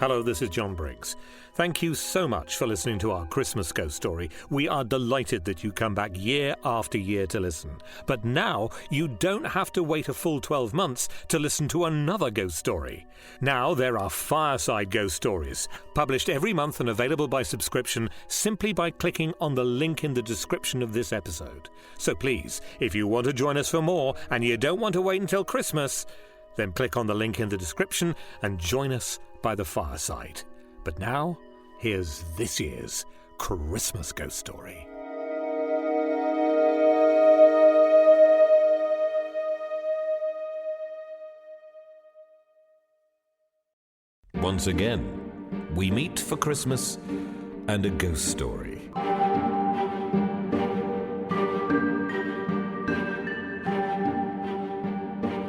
Hello, this is John Briggs. Thank you so much for listening to our Christmas ghost story. We are delighted that you come back year after year to listen. But now you don't have to wait a full 12 months to listen to another ghost story. Now there are fireside ghost stories, published every month and available by subscription simply by clicking on the link in the description of this episode. So please, if you want to join us for more and you don't want to wait until Christmas, then click on the link in the description and join us by the fireside. But now, here's this year's Christmas ghost story. Once again, we meet for Christmas and a ghost story.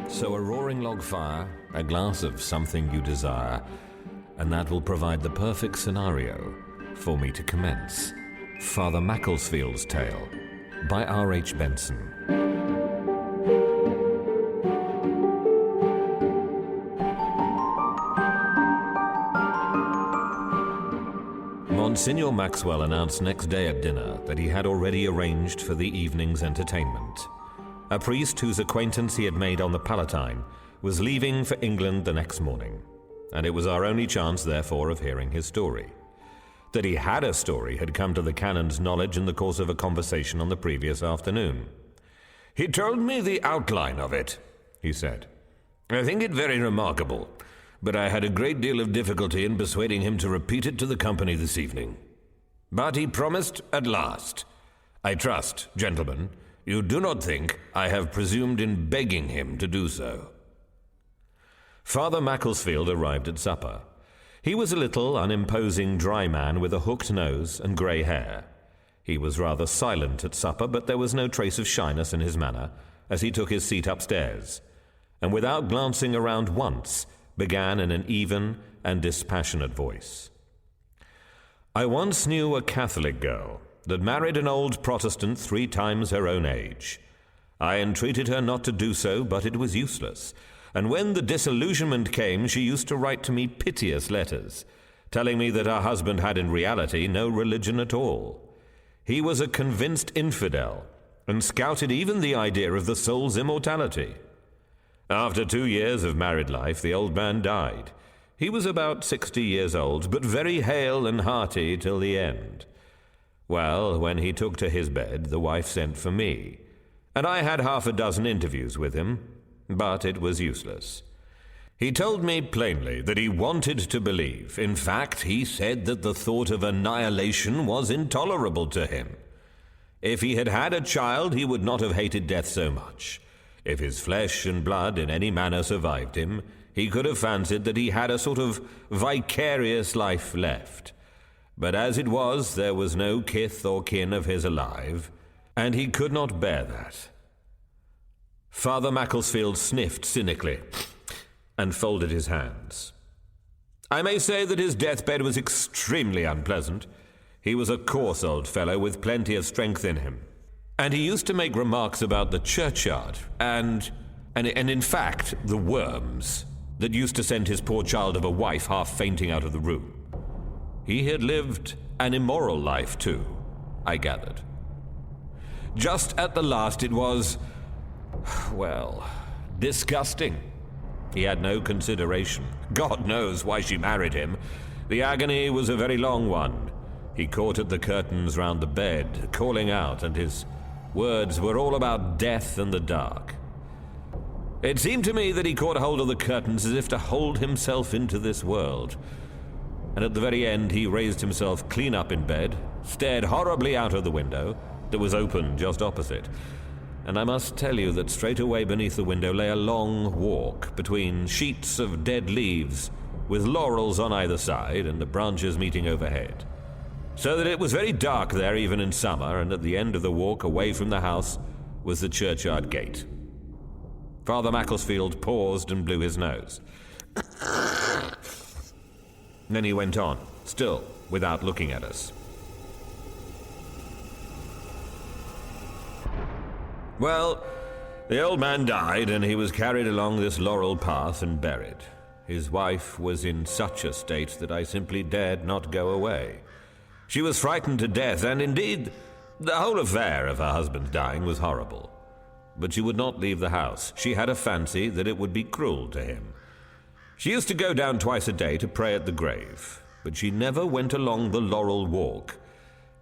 So a roaring log fire, a glass of something you desire, and that will provide the perfect scenario for me to commence Father Macclesfield's Tale by R.H.Benson. Monsignor Maxwell announced next day at dinner that he had already arranged for the evening's entertainment. A priest whose acquaintance he had made on the Palatine was leaving for England the next morning, and it was our only chance, therefore, of hearing his story. That he had a story had come to the canon's knowledge in the course of a conversation on the previous afternoon. "He told me the outline of it," he said. "I think it very remarkable, but I had a great deal of difficulty in persuading him to repeat it to the company this evening. But he promised at last. I trust, gentlemen, you do not think I have presumed in begging him to do so." Father Macclesfield arrived at supper. He was a little, unimposing, dry man with a hooked nose and grey hair. He was rather silent at supper, but there was no trace of shyness in his manner as he took his seat upstairs, and without glancing around once, began in an even and dispassionate voice. "I once knew a Catholic girl that married an old Protestant 3 times her own age. I entreated her not to do so, but it was useless. And when the disillusionment came, she used to write to me piteous letters, telling me that her husband had in reality no religion at all. He was a convinced infidel, and scouted even the idea of the soul's immortality. After 2 years of married life, the old man died. He was about 60 years old, but very hale and hearty till the end. Well, when he took to his bed, the wife sent for me, and I had 6 interviews with him, but it was useless. He told me plainly that he wanted to believe. In fact, he said that the thought of annihilation was intolerable to him. If he had had a child, he would not have hated death so much. If his flesh and blood in any manner survived him, he could have fancied that he had a sort of vicarious life left. But as it was, there was no kith or kin of his alive, and he could not bear that." Father Macclesfield sniffed cynically and folded his hands. "I may say that his deathbed was extremely unpleasant. He was a coarse old fellow with plenty of strength in him, and he used to make remarks about the churchyard and in fact the worms that used to send his poor child of a wife half fainting out of the room. He had lived an immoral life too, I gathered. Just at the last it was, well, disgusting. He had no consideration. God knows why she married him. The agony was a very long one. He caught at the curtains round the bed, calling out, and his words were all about death and the dark. It seemed to me that he caught hold of the curtains as if to hold himself into this world. And at the very end he raised himself clean up in bed, stared horribly out of the window that was open just opposite, and I must tell you that straight away beneath the window lay a long walk between sheets of dead leaves, with laurels on either side and the branches meeting overhead, so that it was very dark there even in summer, and at the end of the walk away from the house was the churchyard gate. Father Macclesfield paused and blew his nose. Then he went on, still without looking at us. Well, the old man died, and he was carried along this laurel path and buried. his wife was in such a state that I simply dared not go away. She was frightened to death, and indeed, the whole affair of her husband's dying was horrible. But she would not leave the house. She had a fancy that it would be cruel to him. She used to go down twice a day to pray at the grave, but she never went along the Laurel Walk.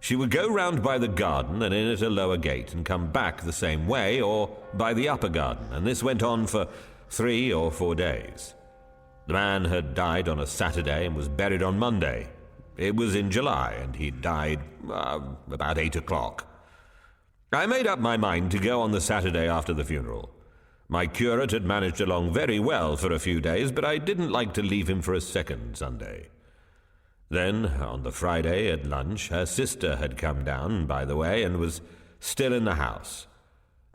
She would go round by the garden and in at a lower gate and come back the same way, or by the upper garden, and this went on for 3 or 4 days. The man had died on a Saturday and was buried on Monday. It was in July, and he died about 8 o'clock. I made up my mind to go on the Saturday after the funeral. My curate had managed along very well for a few days, but I didn't like to leave him for a second Sunday. Then, on the Friday at lunch, her sister had come down, by the way, and was still in the house.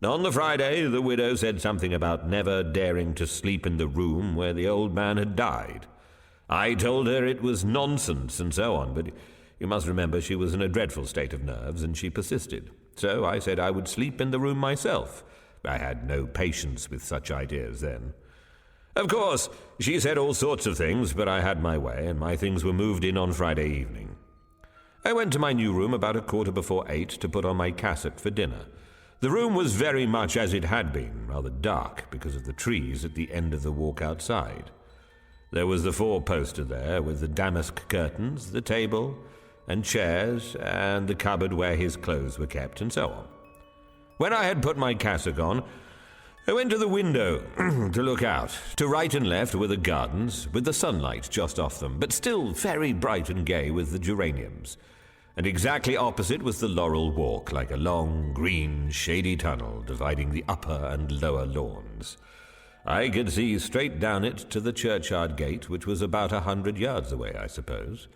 On the Friday, the widow said something about never daring to sleep in the room where the old man had died. I told her it was nonsense and so on, but you must remember she was in a dreadful state of nerves, and she persisted. So I said I would sleep in the room myself. I had no patience with such ideas then. Of course, she said all sorts of things, but I had my way, and my things were moved in on Friday evening. I went to my new room about 8:15 to put on my cassock for dinner. The room was very much as it had been, rather dark because of the trees at the end of the walk outside. There was the 4-poster there with the damask curtains, the table and chairs, and the cupboard where his clothes were kept, and so on. When I had put my cassock on, I went to the window to look out. To right and left were the gardens, with the sunlight just off them, but still very bright and gay with the geraniums. And exactly opposite was the Laurel Walk, like a long, green, shady tunnel dividing the upper and lower lawns. I could see straight down it to the churchyard gate, which was about 100 yards away, I suppose.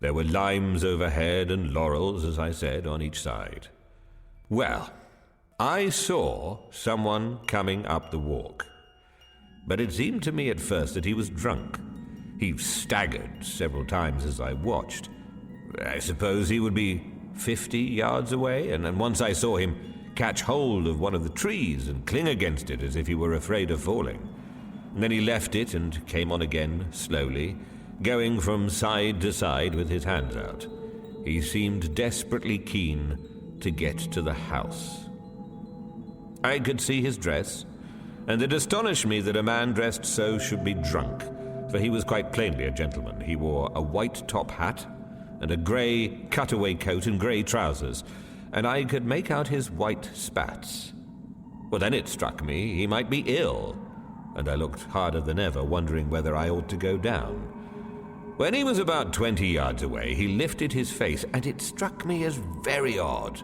There were limes overhead and laurels, as I said, on each side. Well, I saw someone coming up the walk, but it seemed to me at first that he was drunk. He staggered several times as I watched. I suppose he would be 50 yards away, and once I saw him catch hold of one of the trees and cling against it as if he were afraid of falling. And then he left it and came on again slowly, going from side to side with his hands out. He seemed desperately keen to get to the house. I could see his dress, and it astonished me that a man dressed so should be drunk, for he was quite plainly a gentleman. He wore a white top hat and a grey cutaway coat and grey trousers, and I could make out his white spats. Well, then it struck me he might be ill, and I looked harder than ever, wondering whether I ought to go down. When he was about 20 yards away, he lifted his face, and it struck me as very odd.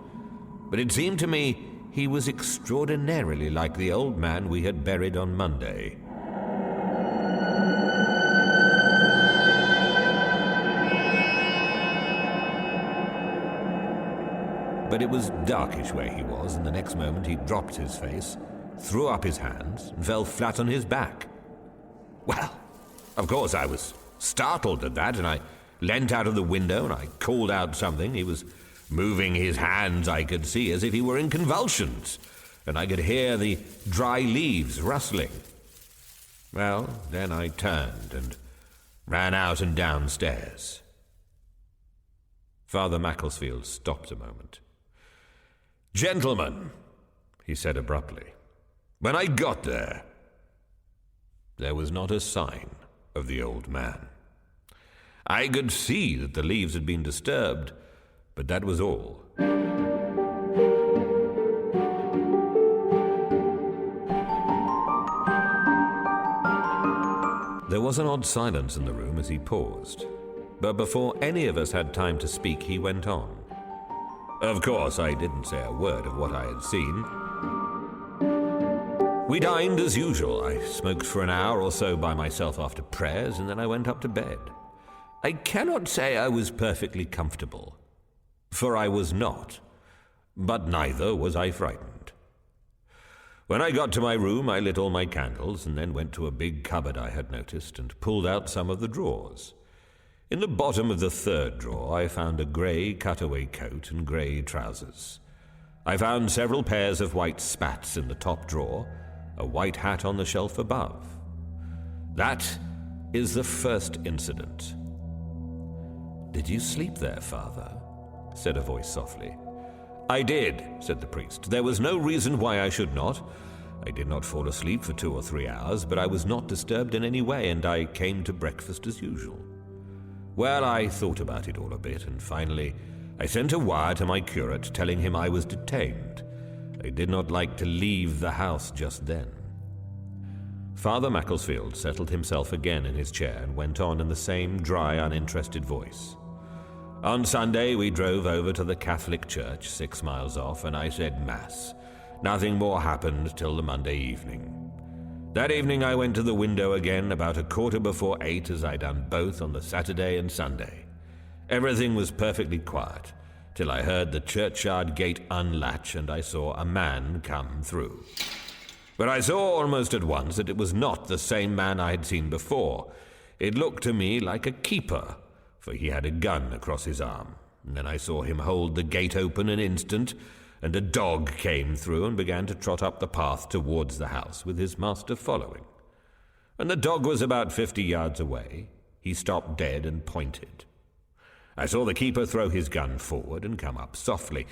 But it seemed to me he was extraordinarily like the old man we had buried on Monday. But it was darkish where he was, and the next moment he dropped his face, threw up his hands, and fell flat on his back. Well, of course I was startled at that, and I leant out of the window and I called out something. He was moving his hands, I could see, as if he were in convulsions, and I could hear the dry leaves rustling. Well, then I turned and ran out and downstairs. Father Macclesfield stopped a moment. "Gentlemen," he said abruptly, "when I got there was not a sign of the old man. I could see that the leaves had been disturbed, but that was all." There was an odd silence in the room as he paused, but before any of us had time to speak, he went on. Of course, I didn't say a word of what I had seen. We dined as usual. I smoked for an hour or so by myself after prayers, and then I went up to bed. I cannot say I was perfectly comfortable, for I was not, but neither was I frightened. When I got to my room, I lit all my candles, and then went to a big cupboard I had noticed and pulled out some of the drawers. In the bottom of the 3rd drawer, I found a grey cutaway coat and grey trousers. I found several pairs of white spats in the top drawer, a white hat on the shelf above. That is the first incident. "Did you sleep there, Father?" said a voice softly. "I did," said the priest. "There was no reason why I should not. I did not fall asleep for 2 or 3 hours, but I was not disturbed in any way, and I came to breakfast as usual. Well, I thought about it all a bit, and finally I sent a wire to my curate telling him I was detained. I did not like to leave the house just then." Father Macclesfield settled himself again in his chair and went on in the same dry, uninterested voice. "On Sunday we drove over to the Catholic church 6 miles off, and I said Mass. Nothing more happened till the Monday evening. That evening I went to the window again about 8:15, as I done both on the Saturday and Sunday. Everything was perfectly quiet, till I heard the churchyard gate unlatch, and I saw a man come through. But I saw almost at once that it was not the same man I had seen before. It looked to me like a keeper, for he had a gun across his arm. And then I saw him hold the gate open an instant, and a dog came through and began to trot up the path towards the house, with his master following. When the dog was about 50 yards away, he stopped dead and pointed. I saw the keeper throw his gun forward and come up softly,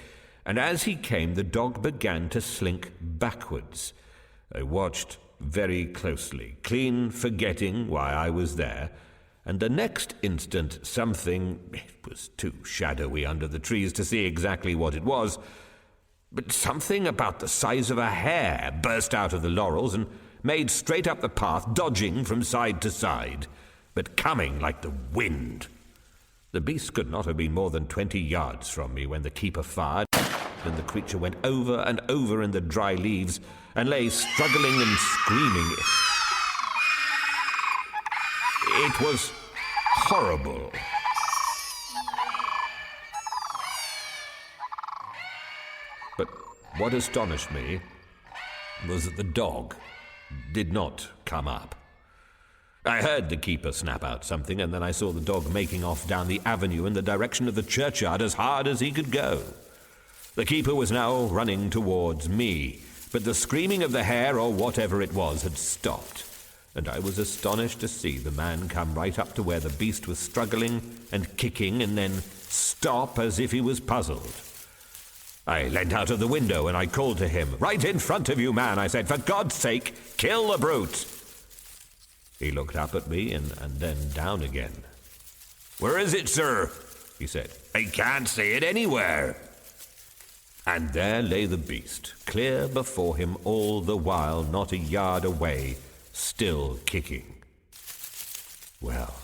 and as he came the dog began to slink backwards. I watched very closely, clean forgetting why I was there, and the next instant something, it was too shadowy under the trees to see exactly what it was, but something about the size of a hare burst out of the laurels and made straight up the path, dodging from side to side, but coming like the wind. The beast could not have been more than 20 yards from me when the keeper fired, and the creature went over and over in the dry leaves and lay struggling and screaming. It was horrible. But what astonished me was that the dog did not come up. I heard the keeper snap out something, and then I saw the dog making off down the avenue in the direction of the churchyard as hard as he could go. The keeper was now running towards me, but the screaming of the hare, or whatever it was, had stopped, and I was astonished to see the man come right up to where the beast was struggling and kicking, and then stop as if he was puzzled. I leant out of the window and I called to him. "Right in front of you, man," I said. "For God's sake, kill the brute." He looked up at me and then down again. "Where is it, sir?" he said. "I can't see it anywhere." And there lay the beast, clear before him all the while, not a yard away, still kicking. Well,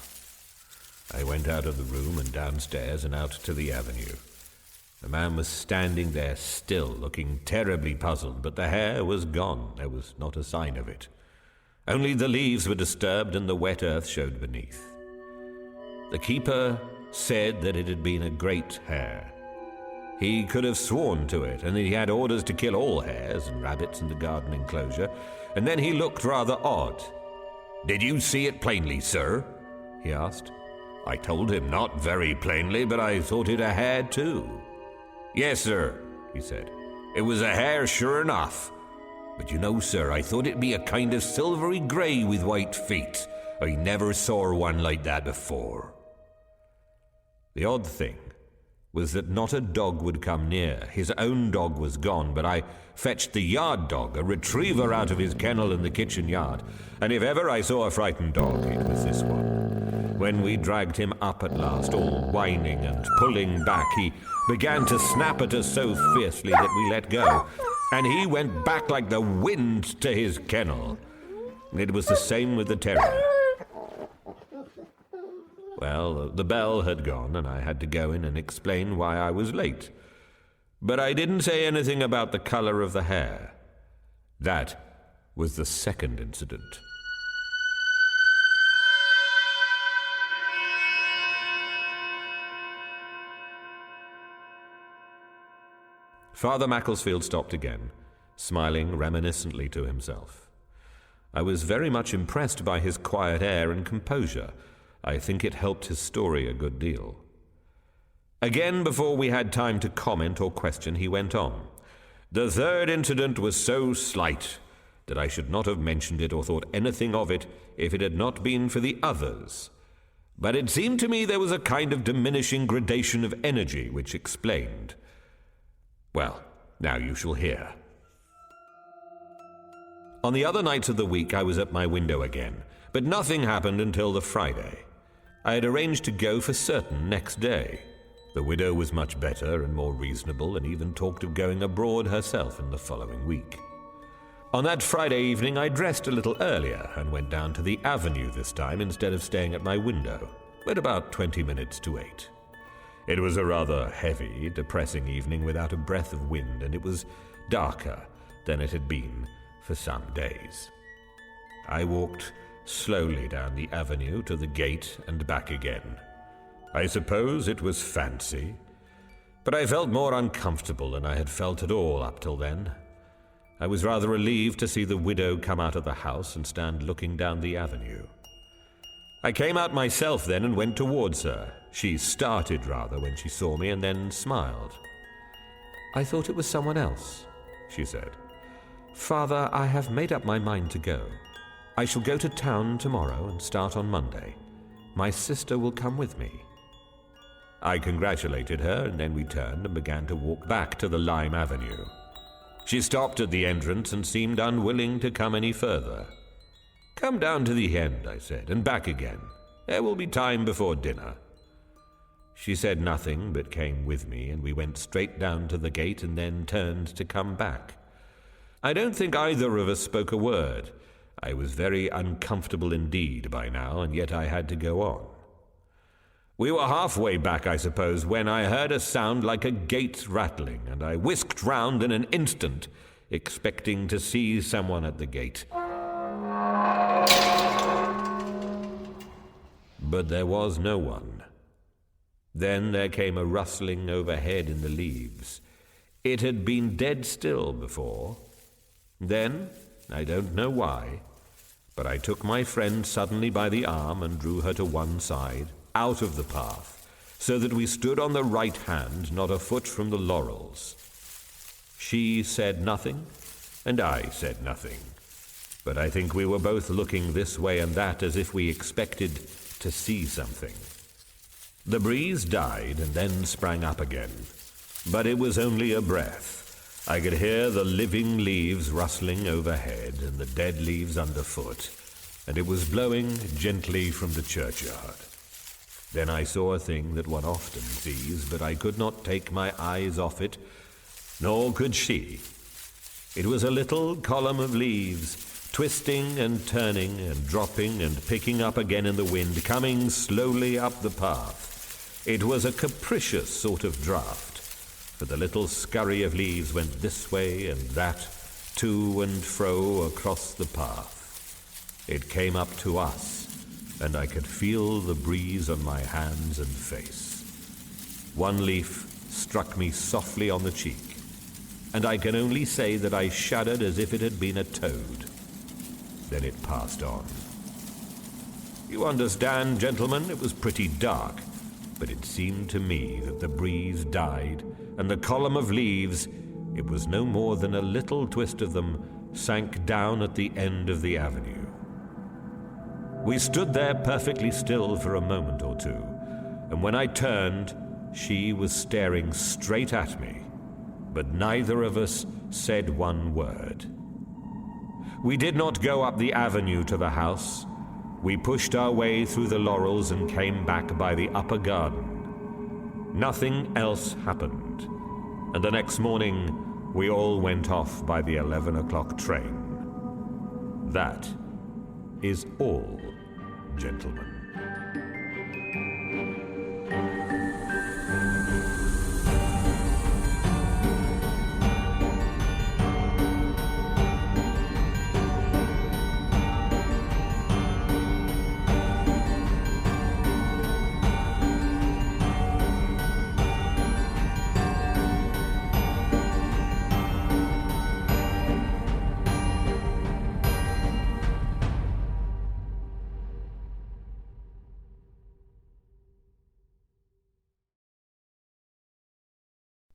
I went out of the room and downstairs and out to the avenue. The man was standing there still, looking terribly puzzled, but the hare was gone. There was not a sign of it. Only the leaves were disturbed and the wet earth showed beneath. The keeper said that it had been a great hare. He could have sworn to it, and he had orders to kill all hares and rabbits in the garden enclosure, and then he looked rather odd. "Did you see it plainly, sir?" he asked. I told him not very plainly, but I thought it a hare too. "Yes, sir," he said. "It was a hare sure enough. But you know, sir, I thought it'd be a kind of silvery grey with white feet. I never saw one like that before." The odd thing was that not a dog would come near. His own dog was gone, but I fetched the yard dog, a retriever, out of his kennel in the kitchen yard, and if ever I saw a frightened dog, it was this one. When we dragged him up at last, all whining and pulling back, he began to snap at us so fiercely that we let go, and he went back like the wind to his kennel. It was the same with the terrier. Well, the bell had gone, and I had to go in and explain why I was late. But I didn't say anything about the colour of the hare. That was the second incident. Father Macclesfield stopped again, smiling reminiscently to himself. I was very much impressed by his quiet air and composure. I think it helped his story a good deal. Again, before we had time to comment or question, he went on. "The third incident was so slight that I should not have mentioned it or thought anything of it if it had not been for the others. But it seemed to me there was a kind of diminishing gradation of energy which explained. Well, now you shall hear. On the other nights of the week I was at my window again, but nothing happened until the Friday. I had arranged to go for certain next day. The widow was much better and more reasonable, and even talked of going abroad herself in the following week. On that Friday evening I dressed a little earlier and went down to the avenue this time instead of staying at my window, at about 20 minutes to 8. It was a rather heavy, depressing evening without a breath of wind, and it was darker than it had been for some days. I walked slowly down the avenue to the gate and back again. I suppose it was fancy, but I felt more uncomfortable than I had felt at all up till then. I was rather relieved to see the widow come out of the house and stand looking down the avenue. I came out myself then and went towards her. She started rather when she saw me and then smiled. "I thought it was someone else," she said. "Father, I have made up my mind to go. I shall go to town tomorrow and start on Monday. My sister will come with me." I congratulated her, and then we turned and began to walk back to the Lime Avenue. She stopped at the entrance and seemed unwilling to come any further. "Come down to the end," I said, "and back again. There will be time before dinner." She said nothing, but came with me, and we went straight down to the gate and then turned to come back. I don't think either of us spoke a word. I was very uncomfortable indeed by now, and yet I had to go on. We were halfway back, I suppose, when I heard a sound like a gate rattling, and I whisked round in an instant, expecting to see someone at the gate. But there was no one. Then there came a rustling overhead in the leaves. It had been dead still before. Then, I don't know why, but I took my friend suddenly by the arm and drew her to one side, out of the path, so that we stood on the right hand, not a foot from the laurels. She said nothing, and I said nothing, but I think we were both looking this way and that as if we expected to see something. The breeze died and then sprang up again, but it was only a breath. I could hear the living leaves rustling overhead and the dead leaves underfoot, and it was blowing gently from the churchyard. Then I saw a thing that one often sees, but I could not take my eyes off it, nor could she. It was a little column of leaves, twisting and turning and dropping and picking up again in the wind, coming slowly up the path. It was a capricious sort of draught, for the little scurry of leaves went this way and that, to and fro across the path. It came up to us, and I could feel the breeze on my hands and face. One leaf struck me softly on the cheek, and I can only say that I shuddered as if it had been a toad. Then it passed on. You understand, gentlemen, it was pretty dark, but it seemed to me that the breeze died, and the column of leaves, it was no more than a little twist of them, sank down at the end of the avenue. We stood there perfectly still for a moment or two, and when I turned, she was staring straight at me, but neither of us said one word. We did not go up the avenue to the house. We pushed our way through the laurels and came back by the upper garden. Nothing else happened, and the next morning we all went off by the 11 o'clock train. That is all, gentlemen.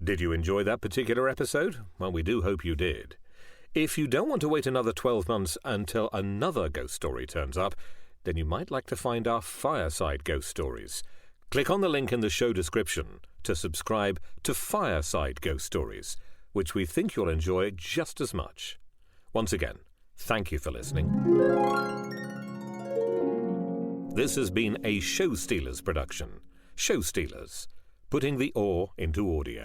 Did you enjoy that particular episode? Well, we do hope you did. If you don't want to wait another 12 months until another ghost story turns up, then you might like to find our Fireside Ghost Stories. Click on the link in the show description to subscribe to Fireside Ghost Stories, which we think you'll enjoy just as much. Once again, thank you for listening. This has been a Show Stealers production. Show Stealers, putting the awe into audio.